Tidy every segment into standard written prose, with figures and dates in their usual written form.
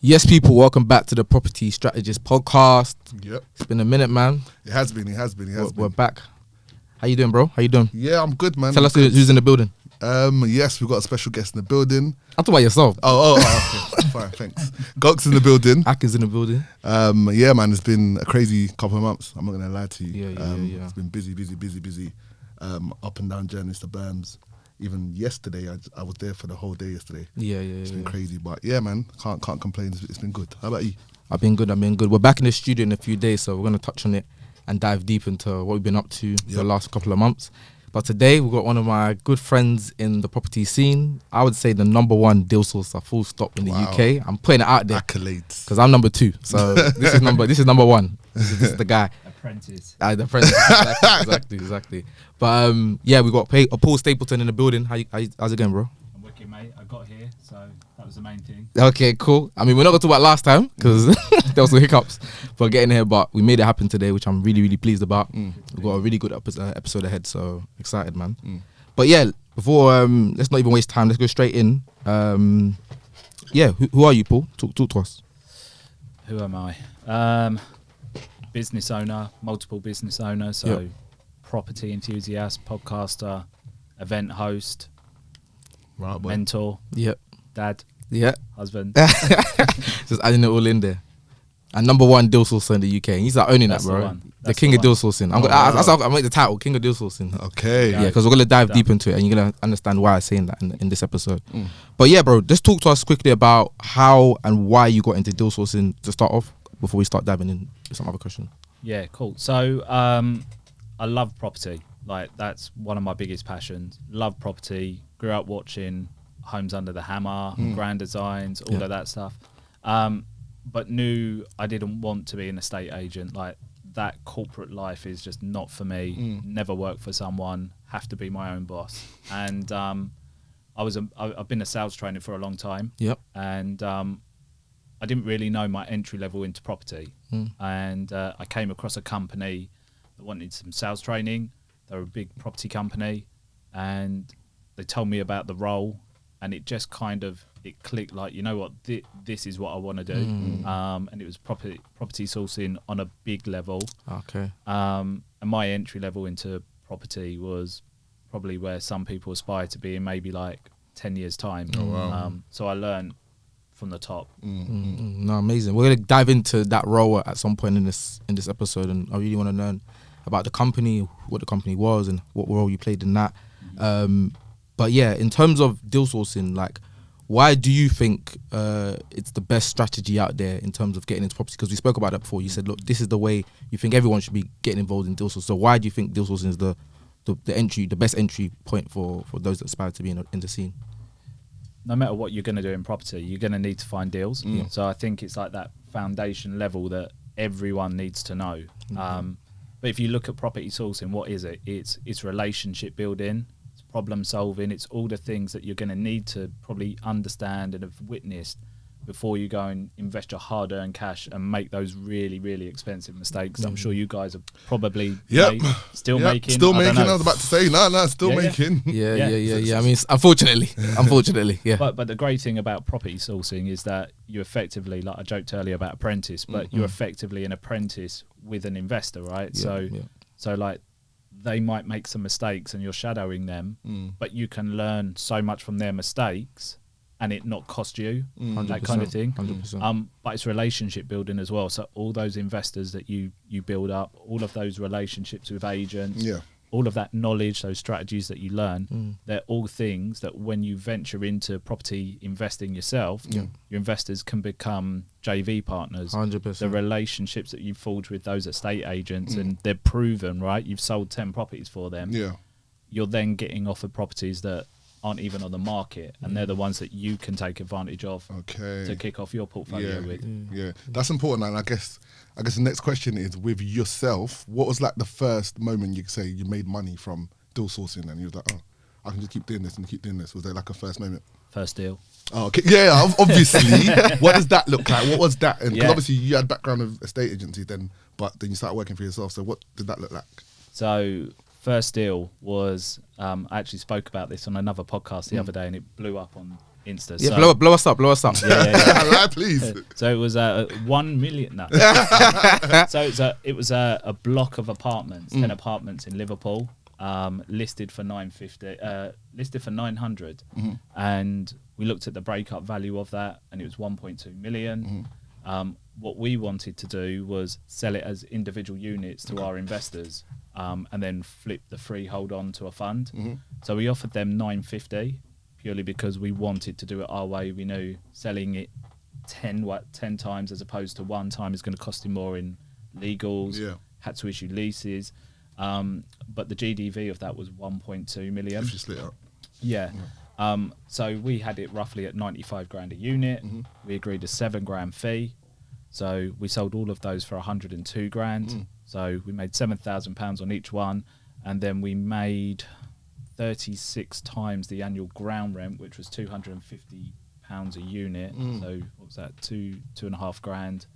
Yes, people, welcome back to the Property Strategist podcast. Yep. It's been a minute, man. It has been. We're back. How you doing, bro? How you doing? Yeah, I'm good, man. Tell us who's in the building. Yes, we've got a special guest in the building. I'm talking about yourself. Okay. Fine, thanks. Gok's in the building. Aka's in the building. Yeah, man, it's been a crazy couple of months. I'm not going to lie to you. Yeah. It's been busy. Up and down journeys to Birms. Even yesterday, I was there for the whole day yesterday. It's been crazy, but yeah, man, can't complain. It's been good. How about you? I've been good. We're back in the studio in a few days, so we're going to touch on it and dive deep into what we've been up to the last couple of months. But today, we've got one of my good friends in the property scene. I would say the number one deal sourcer, full stop, in the UK. I'm putting it out there. Accolades. Because I'm number 2. So this is number 1. This is the guy. Apprentice. The apprentice. Exactly. But yeah, we got Paul Stapleton in the building. How's it going, bro? I'm wicked, mate. I got here, so that was the main thing. Okay, cool. I mean, we're not going to talk about last time because there was some hiccups for getting here, but we made it happen today, which I'm really pleased about. We've got a really good episode ahead, so excited, man. But yeah, before let's not even waste time. Let's go straight in. Yeah, who are you, Paul? Talk to us. Who am I? Business owner, multiple business owner, so property enthusiast, podcaster, event host, mentor, dad, husband. Just adding it all in there. And number one deal sourcer in the UK. And he's like owning that, bro. The king of deal sourcing. I make the title, king of deal sourcing. Okay. Yeah, because we're going to dive deep into it and you're going to understand why I'm saying that in this episode. But yeah, bro, just talk to us quickly about how and why you got into deal sourcing to start off before we start diving into some other questions. Yeah, cool. So I love property. Like, that's one of my biggest passions. Love property. Grew up watching Homes Under the Hammer, Grand Designs, all of that stuff. But knew I didn't want to be an estate agent. Like, that corporate life is just not for me. Never work for someone. Have to be my own boss. And I've been a sales trainer for a long time. And I didn't really know my entry level into property. And I came across a company that wanted some sales training. They were a big property company, and they told me about the role, and it just kind of clicked. Like, you know what, this is what I want to do. And it was property sourcing on a big level. Okay. And my entry level into property was probably where some people aspire to be in maybe like 10 years time. Oh, wow. So I learned from the top. No, amazing. We're gonna dive into that role at some point in this episode, and I really want to learn about the company, what the company was, and what role you played in that. But yeah, in terms of deal sourcing, like, why do you think it's the best strategy out there in terms of getting into property? Because we spoke about that before. You said, look, this is the way you think everyone should be getting involved in deal sourcing. So why do you think deal sourcing is the best entry point for those that aspire to be in the scene? No matter what you're going to do in property, you're going to need to find deals. So I think it's like that foundation level that everyone needs to know. But if you look at property sourcing, what is it? It's relationship building, it's problem solving, it's all the things that you're going to need to probably understand and have witnessed before you go and invest your hard-earned cash and make those really expensive mistakes. I'm sure you guys are probably still making. I was about to say, still making. Yeah. I mean, unfortunately, yeah. But the great thing about property sourcing is that you effectively, like I joked earlier about apprentice, but you're effectively an apprentice with an investor, right? So like, they might make some mistakes and you're shadowing them, but you can learn so much from their mistakes and it not cost you, that kind of thing. 100%. But it's relationship building as well. So all those investors that you build up, all of those relationships with agents, all of that knowledge, those strategies that you learn, they're all things that when you venture into property investing yourself, your investors can become JV partners. 100%. The relationships that you've forged with those estate agents, and they're proven, right? You've sold 10 properties for them. You're then getting offered properties that aren't even on the market, and they're the ones that you can take advantage of to kick off your portfolio with. Yeah, that's important. And I guess the next question is, with yourself, what was like the first moment you could say you made money from deal sourcing and you was like, oh, I can just keep doing this and keep doing this? Was there like a first moment? First deal. Oh, okay. Yeah, obviously. What does that look like? What was that? And 'cause obviously you had background of estate agency then, but then you started working for yourself. So what did that look like? So first deal was, I actually spoke about this on another podcast the other day, and it blew up on Insta. Yeah, So, blow us up. yeah. Lie, please. So it was 1 million. No. So it was a block of apartments, 10 apartments in Liverpool, listed for 950, listed for 900, and we looked at the breakup value of that, and it was 1.2 million. What we wanted to do was sell it as individual units to our investors, and then flip the freehold onto a fund. So we offered them 950 purely because we wanted to do it our way. We knew selling it 10 times as opposed to one time is going to cost him more in legals. Had to issue leases, but the GDV of that was 1.2 million. If you split up. So we had it roughly at 95 grand a unit. We agreed a £7 fee, so we sold all of those for 102 grand. So we made £7,000 on each one, and then we made 36 times the annual ground rent, which was £250 a unit. So what was that, 2.5 grand?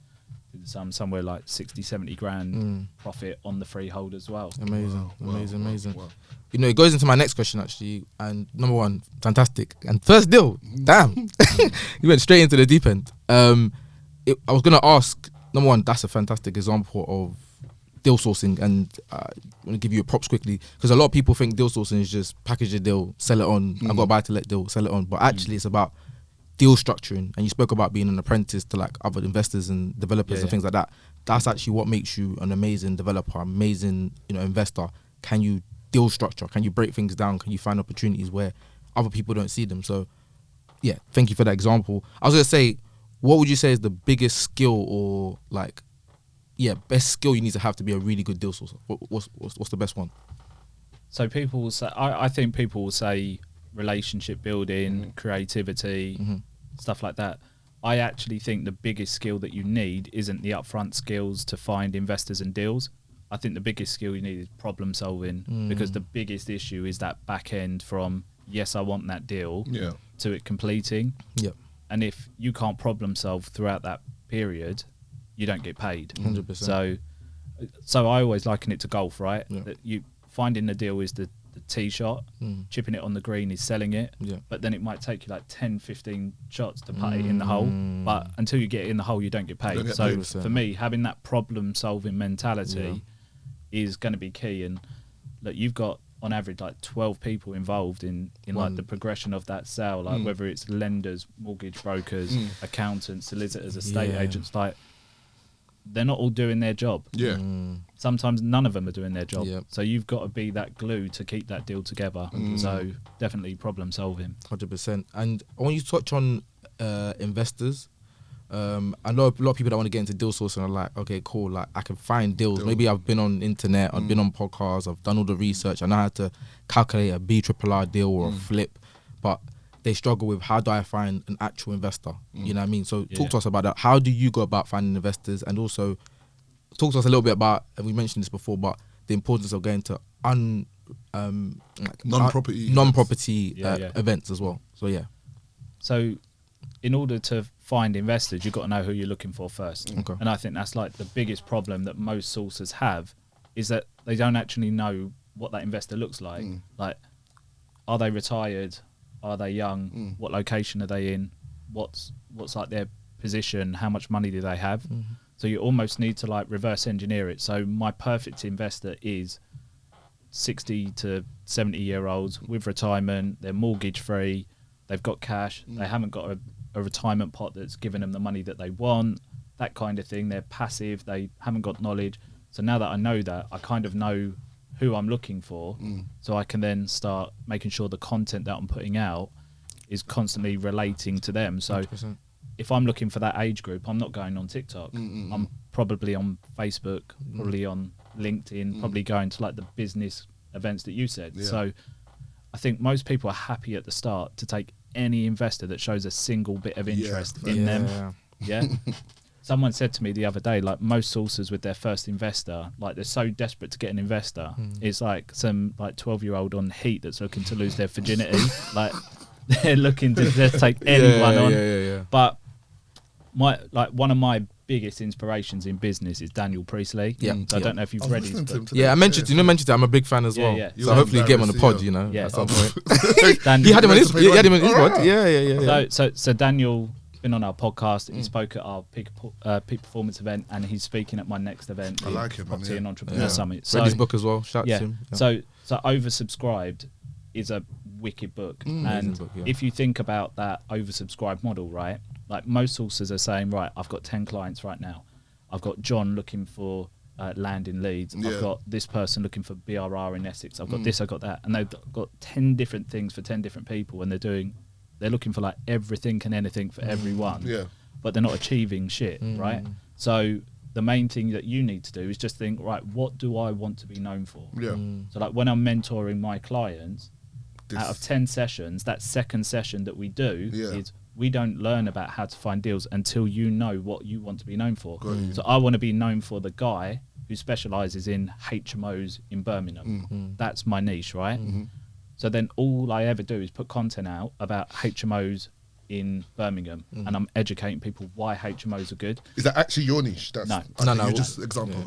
Did somewhere like 60-70 grand profit on the freehold as well. Amazing. Wow. You know, it goes into my next question actually. And number one, fantastic. And first deal, damn, you went straight into the deep end. I was gonna ask, number one, that's a fantastic example of deal sourcing, and I'm gonna give you a props quickly, because a lot of people think deal sourcing is just package a deal, sell it on. I've got a buy to let deal, sell it on. But actually, it's about deal structuring. And you spoke about being an apprentice to like other investors and developers and things like that. That's actually what makes you an amazing developer, amazing, you know, investor. Can you deal structure? Can you break things down? Can you find opportunities where other people don't see them? So yeah, thank you for that example. I was gonna say, what would you say is the biggest skill, or like, best skill you need to have to be a really good deal sourcer? What's the best one? So people will say, I think people will say relationship building, creativity, stuff like that. I actually think the biggest skill that you need isn't the upfront skills to find investors and deals. I think the biggest skill you need is problem solving, because the biggest issue is that back end from, yes, I want that deal, to it completing. And if you can't problem solve throughout that period, you don't get paid. 100%. So I always liken it to golf, right? That you finding the deal is the tee shot, chipping it on the green is selling it, but then it might take you like 10-15 shots to putt it in the hole, but until you get it in the hole you don't get paid. For me, having that problem solving mentality is going to be key. And look, you've got on average like 12 people involved in like the progression of that sale, like whether it's lenders, mortgage brokers, accountants, solicitors, estate agents, like they're not all doing their job. Sometimes none of them are doing their job. So you've got to be that glue to keep that deal together. So definitely problem solving. 100%. And I want you to touch on investors. I know a lot of people that want to get into deal sourcing are like, okay, cool, like I can find deals. Maybe I've been on internet, I've been on podcasts, I've done all the research, I know how to calculate a BRRR deal or a flip, but they struggle with, how do I find an actual investor? You know what I mean? So talk to us about that. How do you go about finding investors? And also talk to us a little bit about, and we mentioned this before, but the importance of going to non-property events as well. So in order to find investors, you've got to know who you're looking for first. And I think that's like the biggest problem that most sourcers have, is that they don't actually know what that investor looks like. Like, are they retired? Are they young? What location are they in? What's like their position? How much money do they have? So you almost need to like reverse engineer it. So my perfect investor is 60 to 70 year olds with retirement. They're mortgage free. They've got cash. They haven't got a retirement pot that's giving them the money that they want, that kind of thing. They're passive. They haven't got knowledge. So now that I know that, I kind of know who I'm looking for, so I can then start making sure the content that I'm putting out is constantly relating to them. So 100%. if I'm looking for that age group, I'm not going on TikTok. I'm probably on Facebook, probably on LinkedIn, probably going to like the business events that you said. So I think most people are happy at the start to take any investor that shows a single bit of interest in them. Someone said to me the other day, like most sources with their first investor, like they're so desperate to get an investor. It's like some like 12-year-old on heat that's looking to lose their virginity. Like they're looking to just take anyone on. But one of my biggest inspirations in business is Daniel Priestley. Yeah. So I don't know if you've I was read his listening to him book. today. Yeah, I mentioned it. I'm a big fan as Yeah, well. yeah. You're So hopefully get him on the pod. embarrassing, Yeah. At some point. Daniel, He had him on his. He He had him on his Alright. pod. Yeah. So Daniel been on our podcast. He spoke at our peak performance event, and he's speaking at my next event. I in like him, man, Property yeah. and Entrepreneur Yeah. Summit. Read his book as well. Shout Yeah. out to him. Yeah. So oversubscribed is a wicked book, Amazing and book, yeah. if you think about that oversubscribed model, right? Like most sources are saying, right, I've got 10 clients right now. I've got John looking for land in Leeds. Yeah. I've got this person looking for BRR in Essex. I've got this, I've got that, and they've got 10 different things for 10 different people, and they're looking for like everything and anything for everyone. Yeah. But they're not achieving shit, right? So the main thing that you need to do is just think, right, what do I want to be known for? Yeah. So like when I'm mentoring my clients, This- out of 10 sessions, that second session that we do Yeah. is we don't learn about how to find deals until you know what you want to be known for. Got you. So I want to be known for the guy who specializes in HMOs in Birmingham. That's my niche, right? So then all I ever do is put content out about HMOs in Birmingham, and I'm educating people why HMOs are good. Is that actually your niche? That's, No. No. You just example.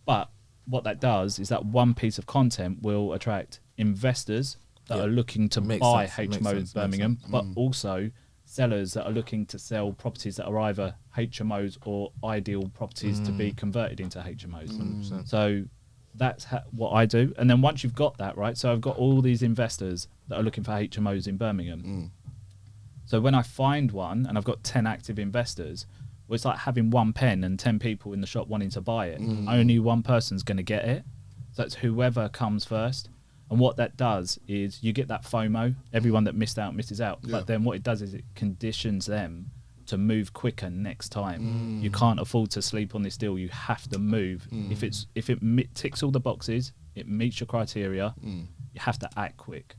But what that does is that one piece of content will attract investors that Yeah. are looking to Makes buy sense, makes HMOs in sense, Birmingham, makes but also sellers that are looking to sell properties that are either HMOs or ideal properties to be converted into HMOs. 100%. So that's what I do. And then once you've got that, right, so I've got all these investors that are looking for HMOs in Birmingham. So when I find one and I've got 10 active investors, well, it's like having one pen and 10 people in the shop wanting to buy it. Only one person's going to get it. So it's whoever comes first. And what that does is you get that FOMO. Everyone that missed out misses out. Yeah. But then what it does is it conditions them to move quicker next time. You can't afford to sleep on this deal. You have to move. If it ticks all the boxes, it meets your criteria, you have to act quick.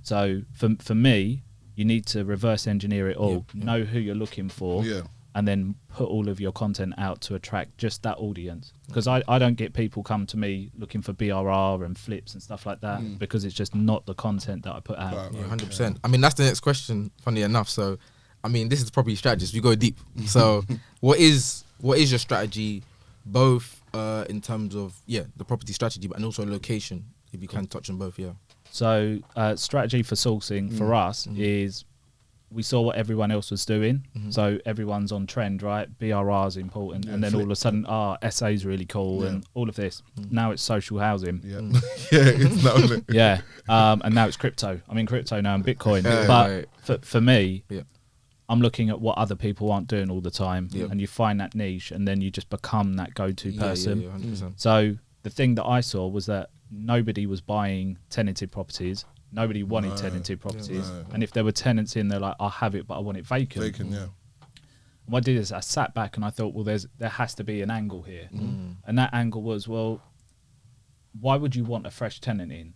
So for me, you need to reverse engineer it all, know who you're looking for, Yeah. and then put all of your content out to attract just that audience. Because I don't get people come to me looking for BRR and flips and stuff like that because it's just not the content that I put out. Right. Yeah, 100%. I mean, that's the next question. Funny enough, so I mean, this is probably strategist. We go deep. So, what is your strategy, both in terms of the property strategy, but and also location? If you can touch on both, yeah. So strategy for sourcing for us is we saw what everyone else was doing. So everyone's on trend, right? BRR is important. Yeah, and then all of a sudden, SA is really cool and all of this. Now it's social housing. Yeah. Yeah, it's not on it. Yeah. And now it's crypto. I'm in crypto now and Bitcoin. Yeah, but for me, Yeah. I'm looking at what other people aren't doing all the time. Yeah. And you find that niche and then you just become that go-to person. Yeah, 100%. So the thing that I saw was that nobody was buying tenanted properties. Nobody wanted tenanted properties. no. And if there were tenants in, they're like, I'll have it, but I want it vacant. Vacant, yeah. And what I did is I sat back and I thought, well, there has to be an angle here. And that angle was, well, why would you want a fresh tenant in?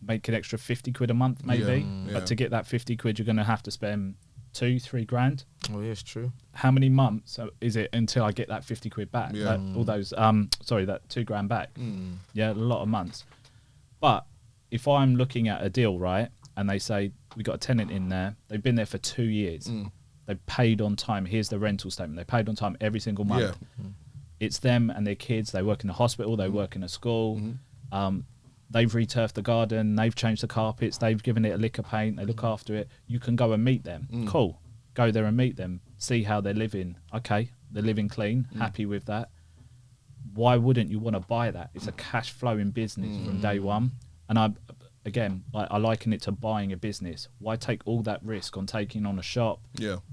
Make an extra 50 quid a month, maybe. Yeah. But to get that 50 quid, you're going to have to spend 2-3 grand. Oh, yeah, it's true. How many months is it until I get that 50 quid back? Yeah. All those, that 2 grand back. Yeah, a lot of months. But if I'm looking at a deal, right, and they say, we got a tenant in there, they've been there for 2 years. They paid on time. Here's the rental statement. They paid on time every single month. Yeah. It's them and their kids. They work in a hospital. They work in a school. They've returfed the garden. They've changed the carpets. They've given it a lick of paint. They look after it. You can go and meet them. Cool. Go there and meet them. See how they're living. Okay. They're living clean. Happy with that. Why wouldn't you want to buy that? It's a cash flowing business from day one. And I liken it to buying a business. Why take all that risk on taking on a shop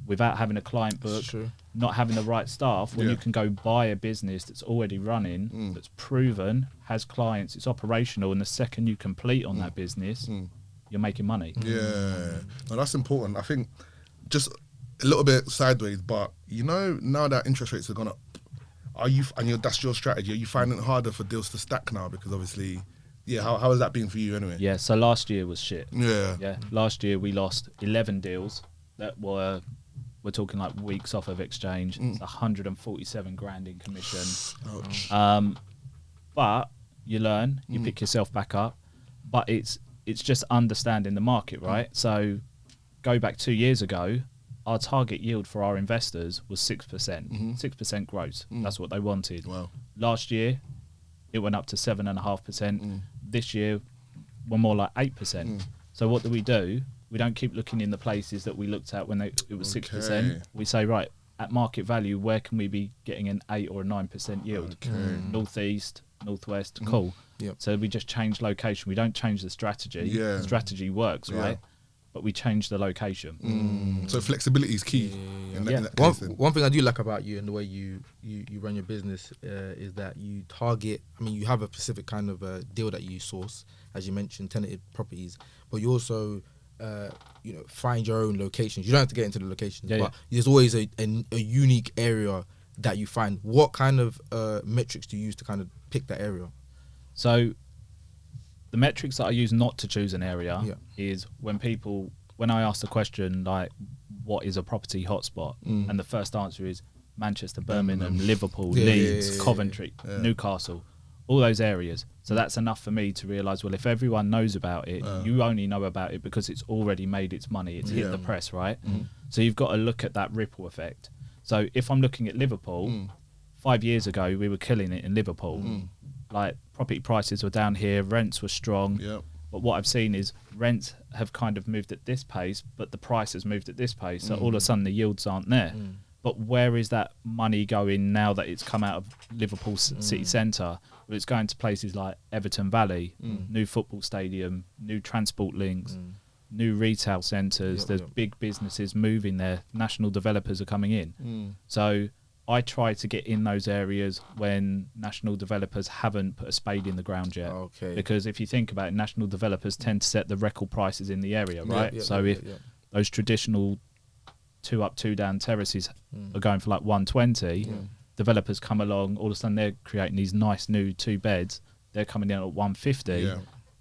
without having a client book, true. not having the right staff, when Yeah. you can go buy a business that's already running, that's proven, has clients, it's operational, and the second you complete on that business, you're making money. Yeah. No, that's important. I think just a little bit sideways, but now that interest rates have gone up, that's your strategy. Are you finding it harder for deals to stack now? Because obviously, how has that been for you anyway? Yeah, so last year was shit. Yeah. Yeah, last year we lost 11 deals that we're talking like weeks off of exchange. It's 147 grand in commission. Ouch. But you learn, you pick yourself back up. But it's just understanding the market, right? So go back 2 years ago, our target yield for our investors was 6%, 6% gross. That's what they wanted. Wow. Last year, it went up to 7.5%. This year, we're more like 8%. So what do? We don't keep looking in the places that we looked at when it was 6%. We say, right, at market value, where can we be getting an 8 or a 9% yield? Northeast, northwest, cool. Yep. So we just change location. We don't change the strategy. Yeah. The strategy works, right? But we change the location. So flexibility is key. In that case then. One thing I do like about you and the way you run your business is that you target. I mean, you have a specific kind of deal that you source, as you mentioned, tenanted properties, but you also find your own locations. You don't have to get into the locations, but there's always a unique area that you find. What kind of metrics do you use to kind of pick that area? So the metrics that I use not to choose an area is when I ask the question, like, what is a property hotspot? And the first answer is Manchester, Birmingham, Liverpool, Leeds, Coventry, Newcastle, all those areas. So that's enough for me to realise, well, if everyone knows about it, you only know about it because it's already made its money. It's hit the press, right? So you've got to look at that ripple effect. So if I'm looking at Liverpool, 5 years ago, we were killing it in Liverpool. Like, property prices were down here, rents were strong. But what I've seen is rents have kind of moved at this pace, but the price has moved at this pace. So all of a sudden the yields aren't there. But where is that money going now that it's come out of Liverpool city centre? Well, it's going to places like Everton Valley, new football stadium, new transport links, new retail centres. There's big businesses moving there. National developers are coming in. So I try to get in those areas when national developers haven't put a spade in the ground yet. Because if you think about it, national developers tend to set the record prices in the area, right? So if those traditional 2 up, 2 down terraces are going for like 120, developers come along, all of a sudden they're creating these nice new 2 beds, they're coming in at 150.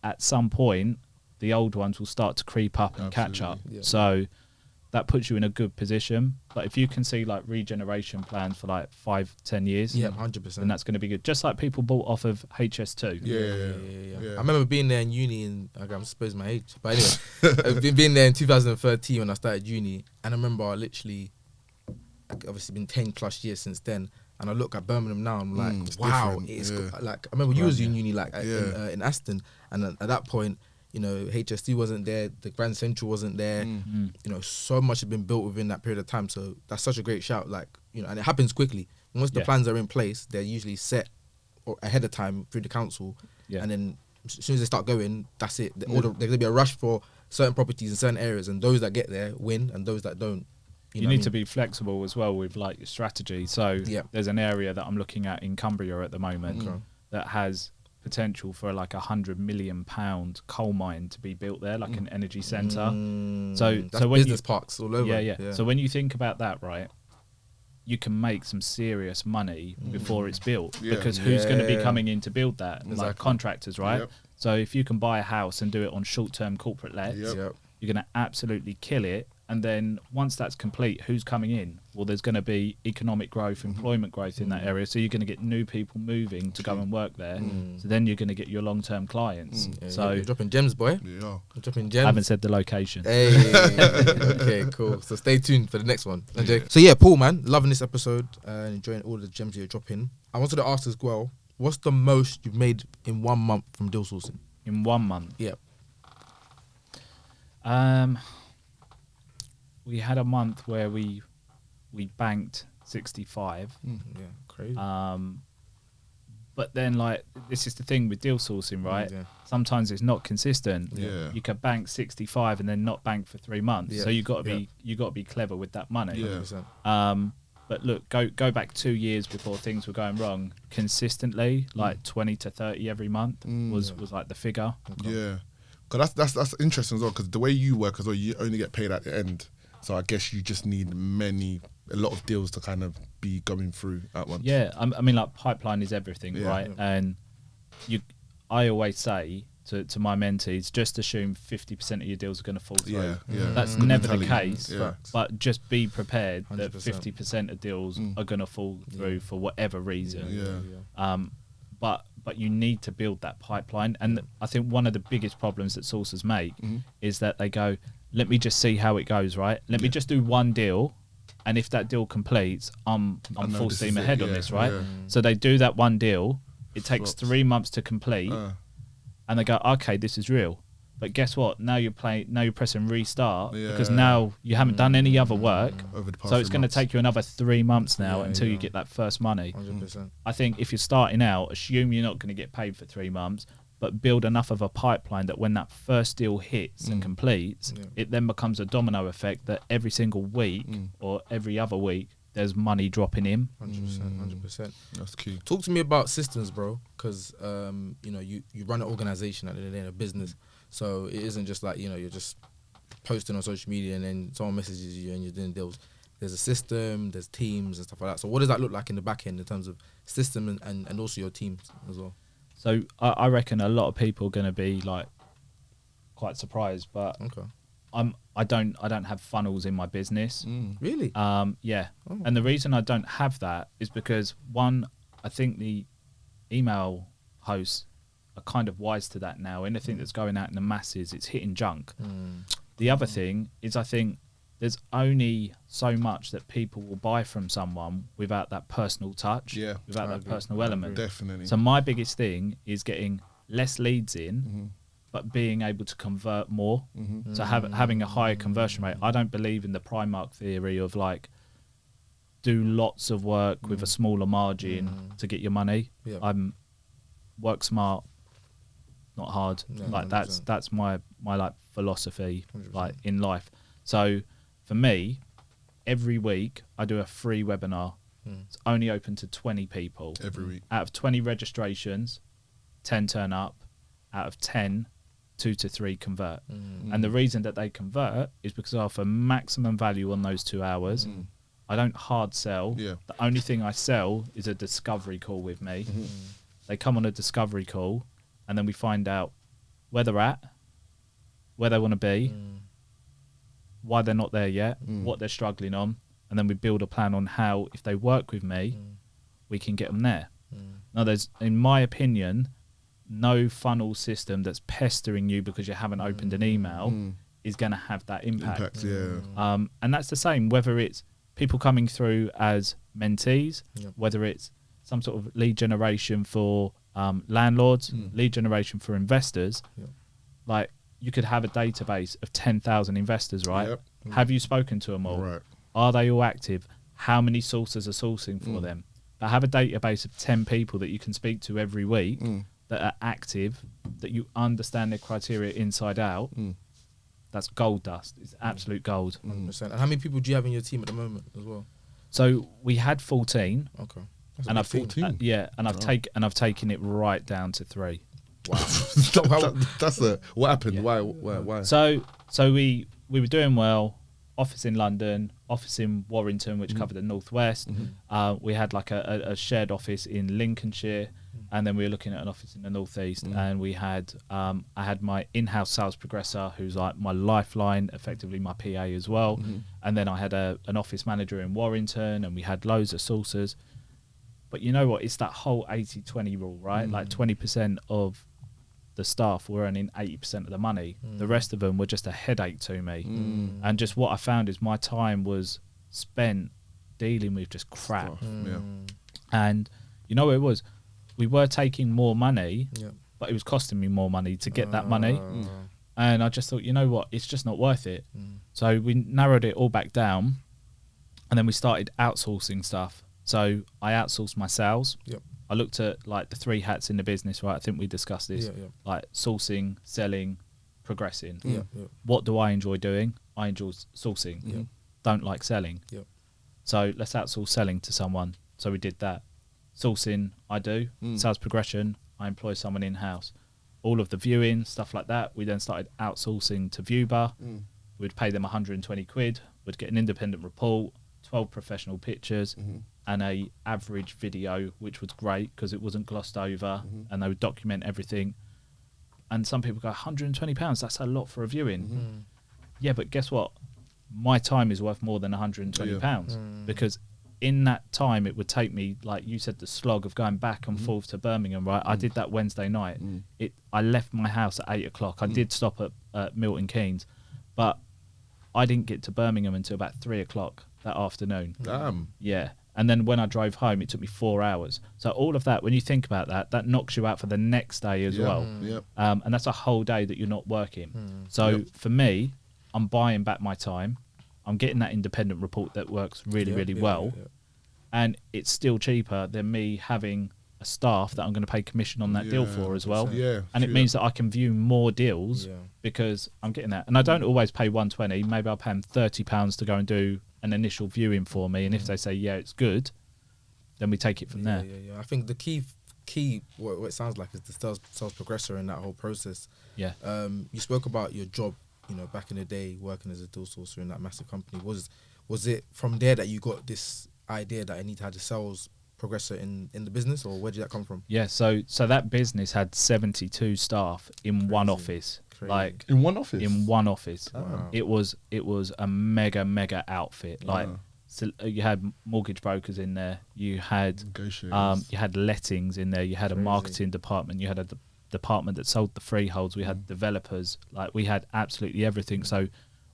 At some point, the old ones will start to creep up and catch up. So that puts you in a good position. But if you can see like regeneration plans for like 5-10 years, 100%, then that's going to be good. Just like people bought off of HS2. I remember being there in uni, and I'm supposed my age, but anyway, I've been there in 2013 when I started uni, and I remember obviously been 10 plus years since then. And I look at Birmingham now, I'm like, wow, it's like, I remember you was in uni in Aston, and at that point, HSD wasn't there, the Grand Central wasn't there, so much had been built within that period of time. So that's such a great shout, and it happens quickly. Once the plans are in place, they're usually set ahead of time through the council, and then as soon as they start going, that's it. There's going to be a rush for certain properties in certain areas, and those that get there win, and those that don't. You need to be flexible as well with like your strategy. So there's an area that I'm looking at in Cumbria at the moment that has potential for like £100 million coal mine to be built there, like an energy centre. So that's when business parks all over. So when you think about that, right, you can make some serious money before it's built, because who's going to be coming in to build that? Like contractors, right? So if you can buy a house and do it on short-term corporate lets, you're going to absolutely kill it. And then once that's complete, who's coming in? Well, there's going to be economic growth, employment growth in that area. So you're going to get new people moving to go and work there. So then you're going to get your long-term clients. So you're dropping gems, boy. You're dropping gems. I haven't said the location. Hey. Okay, cool. So stay tuned for the next one. So yeah, Paul, man, loving this episode and enjoying all the gems you're dropping. I wanted to ask as well, what's the most you've made in 1 month from deal sourcing? In 1 month? Yeah. We had a month where we banked 65. Yeah, crazy. But then, like, this is the thing with deal sourcing, right? Sometimes it's not consistent. You could bank 65 and then not bank for 3 months. So you got to be clever with that money. But look, go back 2 years before things were going wrong. Consistently, like 20 to 30 every month was like the figure. Because that's interesting as well. Because the way you work as well, you only get paid at the end. So I guess you just need a lot of deals to kind of be going through at once. I mean, like, pipeline is everything, right? And I always say to my mentees, just assume 50% of your deals are going to fall through. That's never the case, but just be prepared 100%. That 50% of deals are going to fall through for whatever reason. But you need to build that pipeline. And I think one of the biggest problems that sourcers make is that they go, let me just see how it goes, right? Let me just do one deal, and if that deal completes, I'm full steam ahead on this, right? So they do that one deal. It takes 3 months to complete, and they go, okay, this is real. But guess what? Now you're pressing restart because now you haven't done any other work. So it's going to take you another 3 months now until you get that first money. 100%. I think if you're starting out, assume you're not going to get paid for 3 months, but build enough of a pipeline that when that first deal hits and completes, it then becomes a domino effect that every single week or every other week, there's money dropping in. 100%. That's key. Talk to me about systems, bro, because you run an organization at the end of the day, a business. So it isn't just like, you're just posting on social media and then someone messages you and you're doing deals. There's a system, there's teams and stuff like that. So what does that look like in the back end in terms of system and also your teams as well? So I reckon a lot of people are going to be like quite surprised, but I don't have funnels in my business. Really? Yeah. Oh. And the reason I don't have that is because one, I think the email hosts are kind of wise to that now. Anything that's going out in the masses, it's hitting junk. The other thing is I think there's only so much that people will buy from someone without that personal touch, without that personal element. Definitely. So my biggest thing is getting less leads in, but being able to convert more. So having a higher conversion rate. I don't believe in the Primark theory of like do lots of work with a smaller margin to get your money. I'm work smart, not hard. Like 100%. that's my like philosophy 100%. like in life. So for me, every week I do a free webinar. It's only open to 20 people every week. Out of 20 registrations, 10 turn up. Out of 10, 2 to 3 convert. And the reason that they convert is because I offer maximum value on those 2 hours. I don't hard sell. The only thing I sell is a discovery call with me. They come on a discovery call and then we find out where they're at, where they want to be, why they're not there yet, what they're struggling on, and then we build a plan on how, if they work with me, we can get them there. Now, there's, in my opinion, no funnel system that's pestering you because you haven't opened an email is going to have that impact. And that's the same whether it's people coming through as mentees, whether it's some sort of lead generation for landlords, lead generation for investors. Like, you could have a database of 10,000 investors, right? Have you spoken to them all? Right. Are they all active? How many sources are sourcing for them? But have a database of 10 people that you can speak to every week that are active, that you understand their criteria inside out. That's gold dust. It's absolute gold. 100%. And how many people do you have in your team at the moment as well? So we had 14. Okay. And I've 14? I've taken it right down to 3. Wow. That's what happened? Why? So we were doing well. Office in London, office in Warrington, which covered the northwest. We had like a shared office in Lincolnshire, and then we were looking at an office in the northeast. And we had I had my in-house sales progressor, who's like my lifeline, effectively my PA as well. And then I had an office manager in Warrington, and we had loads of sources. But you know what? It's that whole 80-20 rule, right? Like 20% of the staff were earning 80% of the money. The rest of them were just a headache to me. And just what I found is my time was spent dealing with just crap. And you know what it was? We were taking more money, but it was costing me more money to get that money. And I just thought, you know what? It's just not worth it. So we narrowed it all back down, and then we started outsourcing stuff. So I outsourced my sales. I looked at like the 3 hats in the business, right? I think we discussed this, like sourcing, selling, progressing. What do I enjoy doing? I enjoy sourcing. Don't like selling. So let's outsource selling to someone. So we did that. Sourcing, I do. Sales progression, I employ someone in-house. All of the viewing, stuff like that, we then started outsourcing to Viewbar. We'd pay them 120 quid. We'd get an independent report, 12 professional pictures, and a average video, which was great because it wasn't glossed over, and they would document everything. And some people go, £120, that's a lot for a viewing. Yeah, but guess what? My time is worth more than £120 because in that time it would take me, like you said, the slog of going back and forth to Birmingham, right? I did that Wednesday night. I left my house at 8 o'clock. I did stop at Milton Keynes, but I didn't get to Birmingham until about 3:00 that afternoon. Damn. Yeah. And then when I drove home, it took me 4 hours. So all of that, when you think about that, that knocks you out for the next day as well. Yep. And that's a whole day that you're not working. So for me, I'm buying back my time. I'm getting that independent report that works really well. And it's still cheaper than me having a staff that I'm going to pay commission on that deal for as well. Yeah. And it means that I can view more deals because I'm getting that. And I don't always pay 120. Maybe I'll pay them £30 to go and do an initial viewing for me. And if they say, yeah, it's good, then we take it from there. Yeah. I think the key what it sounds like is the sales progressor in that whole process. Yeah. You spoke about your job, back in the day, working as a deal sourcer in that massive company. Was it from there that you got this idea that I need to have the sales progressor in the business, or where did that come from? Yeah, so that business had 72 staff in one office. Crazy. Like In one office? in one office. Wow. It was a mega outfit. Like so you had mortgage brokers in there, you had lettings in there, you had a marketing department, you had a department that sold the freeholds, we had developers, like we had absolutely everything. So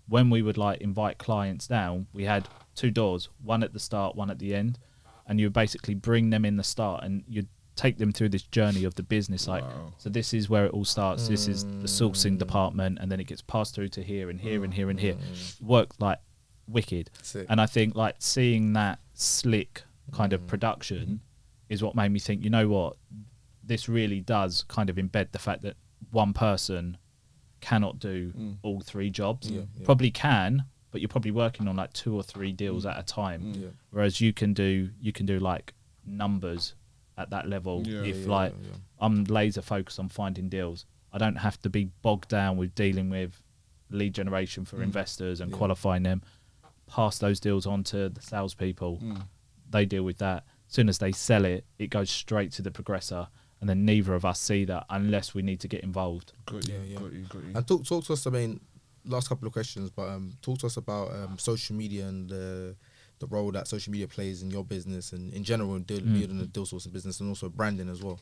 when we would like invite clients down, we had 2 doors, one at the start, one at the end, and you would basically bring them in the start and you'd take them through this journey of the business. Like, so this is where it all starts. This is the sourcing department, and then it gets passed through to here and here and here and here. Worked like wicked. Sick. And I think like seeing that slick kind of production is what made me think, you know what, this really does kind of embed the fact that one person cannot do all 3 jobs. Probably can, but you're probably working on like 2 or 3 deals at a time. Whereas you can do like numbers at that level. I'm laser focused on finding deals. I don't have to be bogged down with dealing with lead generation for investors and qualifying them. Pass those deals on to the salespeople. They deal with that. As soon as they sell it, it goes straight to the progressor. And then neither of us see that unless we need to get involved. Got you. And talk to us, I mean, last couple of questions, but talk to us about social media and the role that social media plays in your business and in general in building the deal sourcing business, and also branding as well.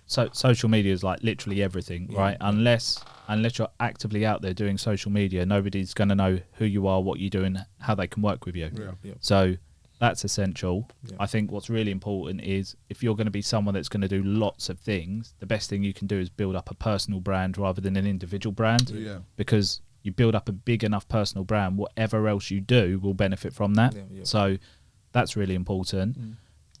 So social media is like literally everything, right? Unless you're actively out there doing social media, nobody's going to know who you are, what you do, and how they can work with you. So that's essential. I think what's really important is if you're going to be someone that's going to do lots of things, the best thing you can do is build up a personal brand rather than an individual brand. Because you build up a big enough personal brand, whatever else you do will benefit from that. So that's really important.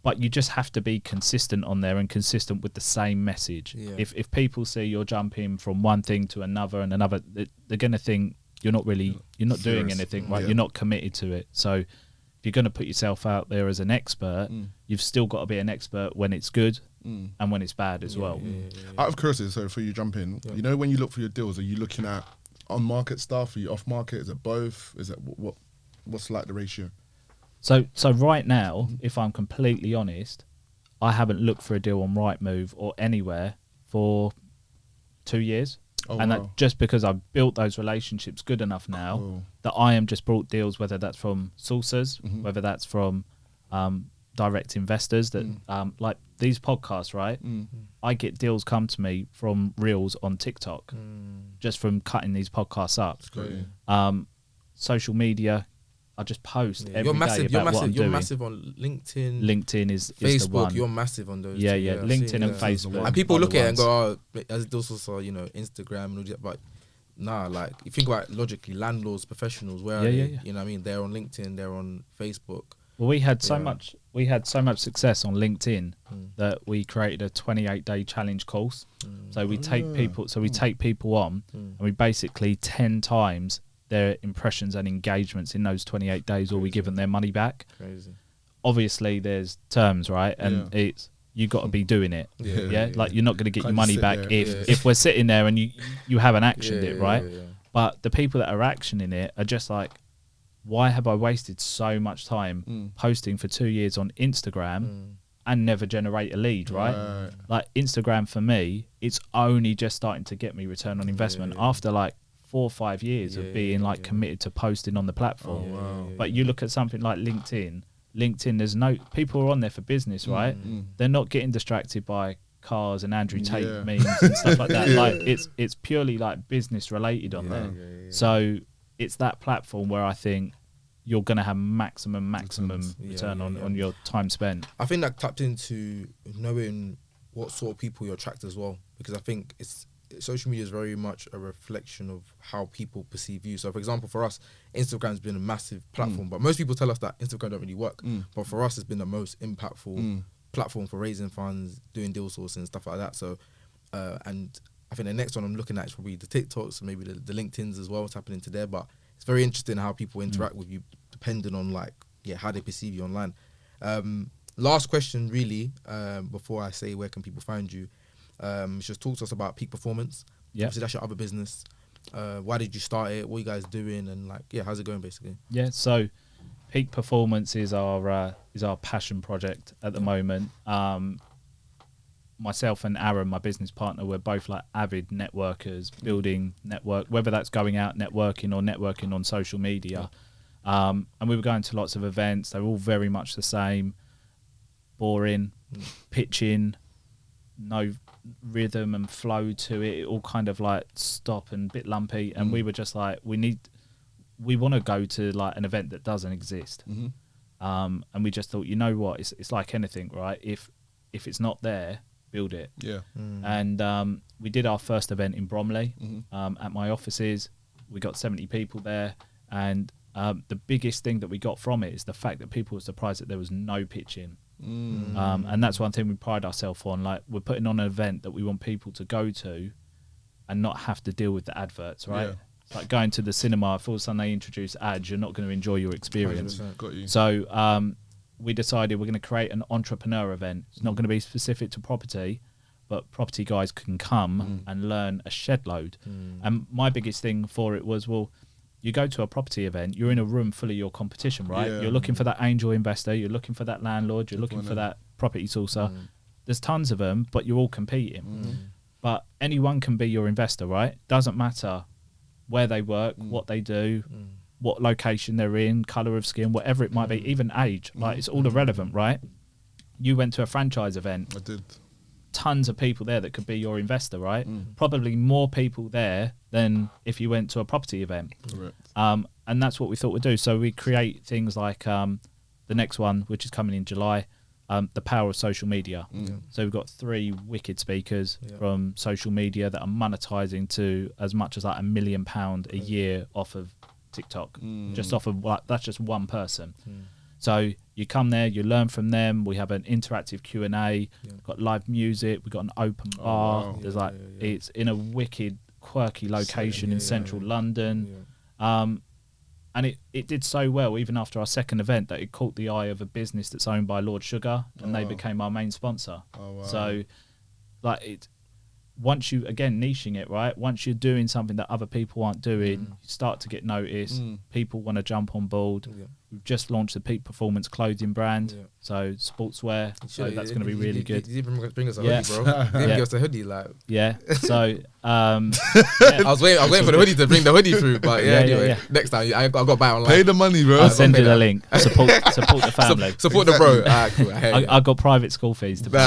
But you just have to be consistent on there and consistent with the same message. If people see you're jumping from one thing to another and another, they're going to think you're not doing anything, right? You're not committed to it. So if you're going to put yourself out there as an expert, you've still got to be an expert when it's good and when it's bad as well. Out of curiosity, so for you jump in, you know, when you look for your deals, are you looking at on market stuff? Are you off market? Is it both? Is it what's like the ratio? So right now, if I'm completely honest, I haven't looked for a deal on Rightmove or anywhere for 2 years. That just because I've built those relationships good enough now that I am just brought deals, whether that's from sourcers, whether that's from direct investors that like these podcasts, right? I get deals come to me from reels on TikTok just from cutting these podcasts up. Social media, I just post every day about what I'm doing. You're massive on LinkedIn. LinkedIn is Facebook. the one. You're massive on those. Yeah. LinkedIn and Facebook. And people look at it and go, "Oh, as those also, Instagram and all that." But nah, like if you think about it logically, landlords, professionals, where are they? You know what I mean? They're on LinkedIn. They're on Facebook. Well, we had so much success on LinkedIn that we created a 28-day challenge course. So we take people on, and we basically 10 times their impressions and engagements in those 28 days, or we give them their money back. Crazy. Obviously, there's terms, right? And it's you got to be doing it. Like you're not going to get your money back if we're sitting there and you haven't actioned it, right? But the people that are actioning it are just like, why have I wasted so much time posting for 2 years on Instagram and never generate a lead, right? Like Instagram for me, it's only just starting to get me return on investment after like 4 or 5 years of being committed to posting on the platform. But you look at something like LinkedIn, there's no people are on there for business, right? They're not getting distracted by cars and Andrew Tate memes and stuff like that. Like it's purely like business related on there. So it's that platform where I think you're going to have maximum return on your time spent. I think that tapped into knowing what sort of people you attract as well, because I think social media is very much a reflection of how people perceive you. So, for example, for us, Instagram's been a massive platform, but most people tell us that Instagram don't really work. But for us, it's been the most impactful platform for raising funds, doing deal sourcing, stuff like that. So, and I think the next one I'm looking at is probably the TikToks, maybe the LinkedIn's as well, what's happening to there. But it's very interesting how people interact with you, depending on how they perceive you online. Last question, really, before I say where can people find you, just talk to us about Peak Performance. Yeah, obviously that's your other business. Why did you start it? What are you guys doing? And how's it going basically? Yeah, so Peak Performance is our passion project at the moment. Myself and Aaron, my business partner, we're both like avid networkers, building network, whether that's going out networking or networking on social media. And we were going to lots of events. They're all very much the same, boring, pitching, no rhythm and flow to it. It all kind of like stop and bit lumpy. And we were just like, we want to go to like an event that doesn't exist. And we just thought, you know what, it's like anything, right? If it's not there, build it. And we did our first event in Bromley at my offices. We got 70 people there, and the biggest thing that we got from it is the fact that people were surprised that there was no pitching. And that's one thing we pride ourselves on. Like, we're putting on an event that we want people to go to and not have to deal with the adverts, right? It's like going to the cinema. If all of a sudden they introduce ads, you're not going to enjoy your experience. 100%. Got you. So we decided we're going to create an entrepreneur event. It's not going to be specific to property, but property guys can come and learn a shed load. And my biggest thing for it was, well, you go to a property event, you're in a room full of your competition, right? You're looking for that angel investor, you're looking for that landlord, you're looking for that property sourcer. There's tons of them, but you're all competing. But anyone can be your investor, right? Doesn't matter where they work, what they do, what location they're in, colour of skin, whatever it might be, even age. Like, it's all irrelevant, right? You went to a franchise event. I did. Tons of people there that could be your investor, right? Probably more people there than if you went to a property event. Correct. And that's what we thought we'd do. So we create things like the next one, which is coming in July, the power of social media. So we've got 3 wicked speakers from social media that are monetizing to as much as like £1 million a year off of TikTok, just off of that's just one person. So you come there, you learn from them. We have an interactive Q&A, got live music, we've got an open bar. Wow. There's it's in a wicked, quirky location in central London. And it did so well, even after our second event, that it caught the eye of a business that's owned by Lord Sugar, and they became our main sponsor. So once you, again, niching it, right? Once you're doing something that other people aren't doing, you start to get noticed. People want to jump on board. We've just launched the Peak Performance clothing brand, so sportswear. So that's going to be really good. You even bring us a hoodie, bro. You didn't give us a hoodie, like. Yeah. So I was waiting for the hoodie to bring the hoodie through, but anyway, next time I got to buy it online. Pay the money, bro. I'll send you the link. Support the family. Support the bro. Cool. I got private school fees to pay.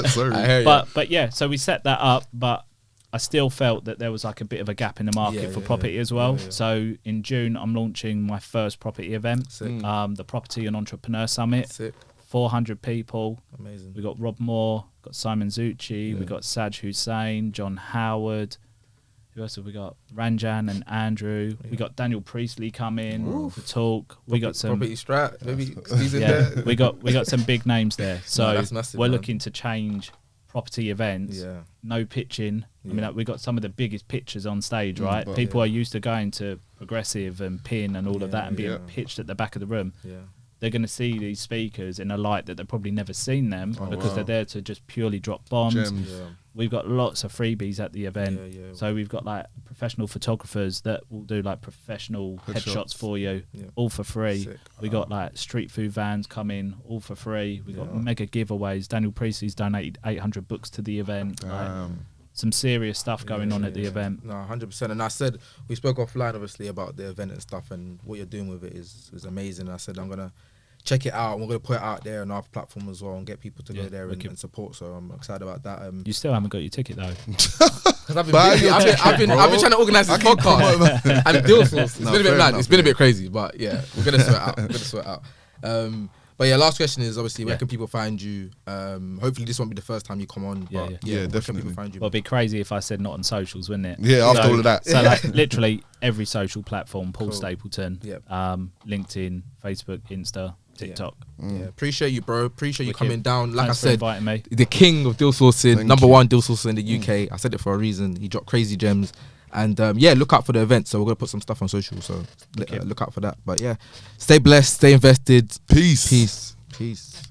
Sorry. I hear you. But yeah, so we set that up, but I still felt that there was like a bit of a gap in the market for property as well. So in June, I'm launching my first property event, the Property and Entrepreneur Summit. Sick. 400 people. Amazing. We got Rob Moore, got Simon Zucci, we got Saj Hussain, John Howard. Who else have we got? Ranjan and Andrew. We got Daniel Priestley come in to talk. We got some property strat, maybe. There. we got some big names there. So that's massive, we're man. looking to change property events. No pitching. I mean, we got some of the biggest pitchers on stage, right? People are used to going to Progressive and Pin and all of that and being pitched at the back of the room. They're going to see these speakers in a light that they've probably never seen them because they're there to just purely drop bombs. We've got lots of freebies at the event. So we've got like professional photographers that will do like professional headshots for you, all for free. Sick. We got like street food vans come in, all for free. We got mega giveaways. Daniel Priestley's donated 800 books to the event. Some serious stuff going on at the event. No, 100%. And I said, we spoke offline obviously about the event and stuff, and what you're doing with it is amazing. I said, I'm gonna check it out. We're gonna put it out there on our platform as well and get people to go Yeah, there wicked. and support. So I'm excited about that. You still haven't got your ticket though. Because I've been Buy busy. your I've ticket, been bro. trying to organize this podcast and deal source. It's No, been a bit fair mad. enough, It's been a yeah. bit crazy, but yeah, we're gonna sort it out. But yeah, last question is obviously where can people find you? Hopefully this won't be the first time you come on. Yeah, But yeah. Yeah, where can definitely. people find you? Well, it'd be crazy if I said not on socials, wouldn't it? Yeah, after all of that. So like literally every social platform, Paul Cool. Stapleton, Yep. LinkedIn, Facebook, Insta, TikTok. Yeah, appreciate you, bro. Appreciate you Wicked. coming down. Like Thanks I for said, inviting me. the king of deal sourcing, Thank number you. one deal sourcer in the UK. I said it for a reason. He dropped crazy gems. And yeah, look out for the event. So we're going to put some stuff on social. So look out for that. But yeah, stay blessed, stay invested. Peace. Peace.